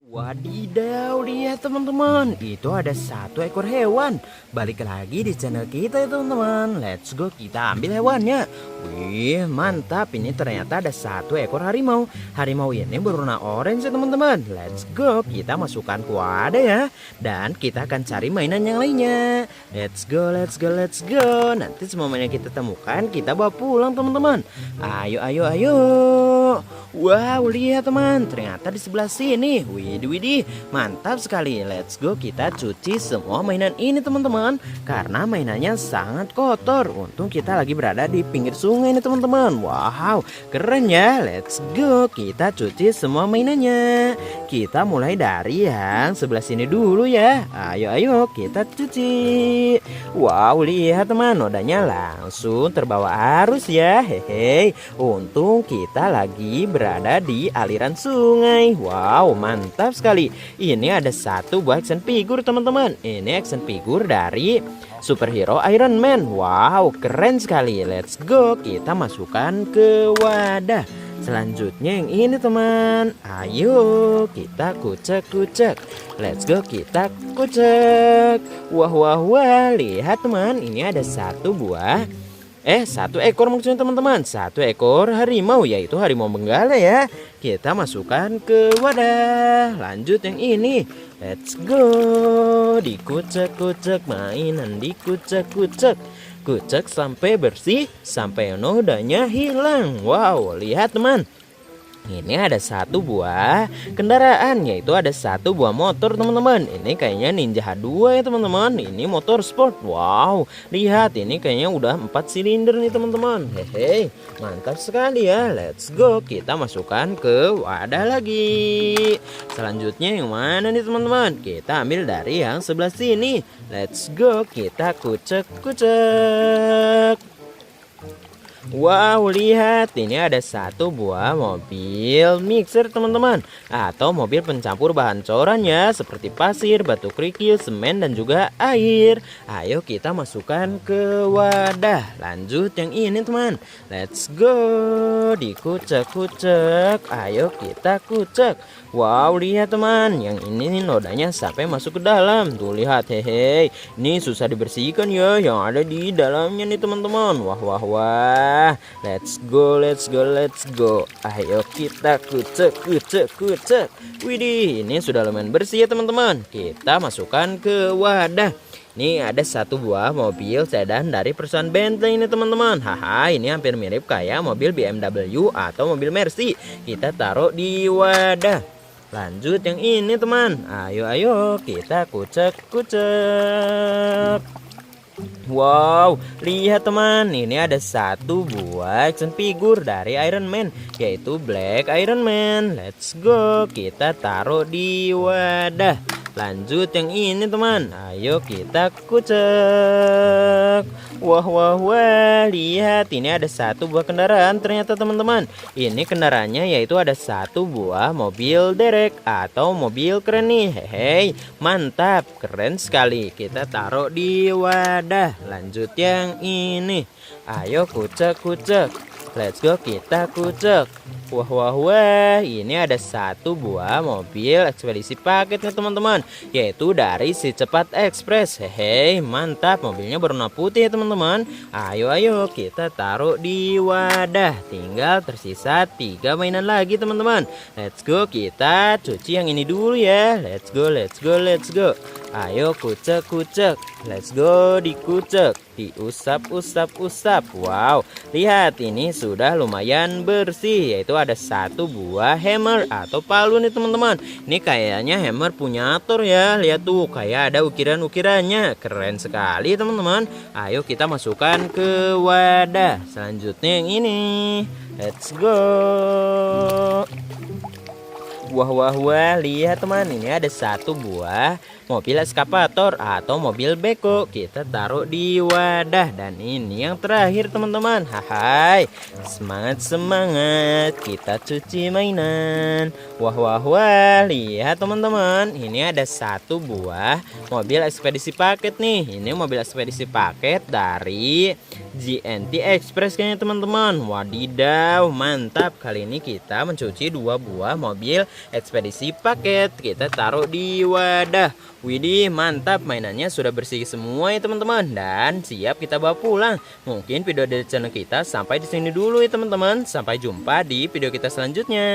Wadidaw, lihat teman-teman, itu ada satu ekor hewan. Balik lagi di channel kita ya teman-teman. Let's go, kita ambil hewannya. Wih, mantap, ini ternyata ada satu ekor harimau. Harimau ini berwarna orange ya teman-teman. Let's go, kita masukkan ke wadah ya. Dan kita akan cari mainan yang lainnya. Let's go, let's go, let's go. Nanti semua mainan kita temukan, kita bawa pulang teman-teman. Ayo, ayo, ayo. Wow, lihat teman, ternyata di sebelah sini. Widih, widih, mantap sekali. Let's go, kita cuci semua mainan ini teman-teman. Karena mainannya sangat kotor. Untung kita lagi berada di pinggir sungai ini teman-teman. Wow, keren ya. Let's go, kita cuci semua mainannya. Kita mulai dari yang sebelah sini dulu ya. Ayo, ayo, kita cuci. Wow, lihat teman, nodanya langsung terbawa arus ya. Hehe, untung kita lagi berada di aliran sungai. Wow, mantap sekali. Ini ada satu buah action figure teman-teman. Ini action figure dari superhero Iron Man. Wow, keren sekali. Let's go, kita masukkan ke wadah. Selanjutnya yang ini teman. Ayo kita kucek-kucek. Let's go, kita kucek. Wah, wah, wah, lihat teman, ini ada satu ekor maksudnya teman-teman. Satu ekor harimau, yaitu harimau benggala ya. Kita masukkan ke wadah. Lanjut yang ini. Let's go. Dikucek-kucek, mainan dikucek-kucek. Kucek sampai bersih, sampai nodanya hilang. Wow, lihat teman. Ini ada satu buah kendaraan, yaitu ada satu buah motor teman-teman. Ini kayaknya Ninja H2 ya teman-teman. Ini motor sport. Wow, lihat ini kayaknya udah 4 silinder nih teman-teman. Hehe, mantap sekali ya. Let's go, kita masukkan ke wadah lagi. Selanjutnya yang mana nih teman-teman? Kita ambil dari yang sebelah sini. Let's go, kita kucek-kucek. Wow, lihat, ini ada satu buah mobil mixer teman-teman, atau mobil pencampur bahan coran ya, seperti pasir, batu kerikil, semen, dan juga air. Ayo kita masukkan ke wadah. Lanjut yang ini teman. Let's go, dikucek-kucek. Ayo kita kucek. Wow, lihat teman, yang ini nodanya sampai masuk ke dalam. Tuh lihat, hehe, ini susah dibersihkan ya yang ada di dalamnya nih teman-teman. Wah, wah, wah. Let's go, let's go, let's go. Ayo kita kucek, kucek, kucek. Widih, ini sudah lumayan bersih ya teman-teman. Kita masukkan ke wadah. Ini ada satu buah mobil sedan dari perusahaan Bentley ini teman-teman. Haha, ini hampir mirip kayak mobil BMW atau mobil Mercy. Kita taruh di wadah. Lanjut yang ini teman. Ayo, ayo kita kucek-kucek. Wow, lihat teman, ini ada satu buah action figure dari Iron Man, yaitu Black Iron Man. Let's go, kita taruh di wadah. Lanjut yang ini teman. Ayo kita kucek. Wah, wah, wah, lihat, ini ada satu buah kendaraan ternyata teman-teman. Ini kendaraannya yaitu ada satu buah mobil derek atau mobil keren nih. Hehe, mantap, keren sekali. Kita taruh di wadah. Lanjut yang ini. Ayo kucek-kucek. Let's go, kita kucek. Wah, wah, wah, ini ada satu buah mobil ekspedisi paketnya teman-teman, yaitu dari Si Cepat Express. Hehe, mantap, mobilnya berwarna putih ya teman-teman. Ayo, ayo kita taruh di wadah. Tinggal tersisa 3 mainan lagi teman-teman. Let's go, kita cuci yang ini dulu ya. Let's go, let's go, let's go. Ayo kucek-kucek. Let's go, dikucek, diusap-usap-usap. Wow, lihat, ini sudah lumayan bersih, yaitu ada satu buah hammer atau palu nih teman-teman. Ini kayaknya hammer punya Thor ya. Lihat tuh, kayak ada ukiran-ukirannya. Keren sekali teman-teman. Ayo kita masukkan ke wadah. Selanjutnya yang ini. Let's go. Wah, wah, wah, lihat teman, ini ada satu buah mobil eskavator atau mobil beko. Kita taruh di wadah. Dan ini yang terakhir teman-teman. Hai, semangat, semangat, kita cuci mainan. Wah, wah, wah, lihat teman-teman, ini ada satu buah mobil ekspedisi paket nih. Ini mobil ekspedisi paket dari GNT Express kayaknya teman-teman. Wadidaw, mantap. Kali ini kita mencuci 2 buah mobil ekspedisi paket. Kita taruh di wadah. Widih, mantap. Mainannya sudah bersih semua ya teman-teman, dan siap kita bawa pulang. Mungkin video dari channel kita sampai di sini dulu ya teman-teman. Sampai jumpa di video kita selanjutnya.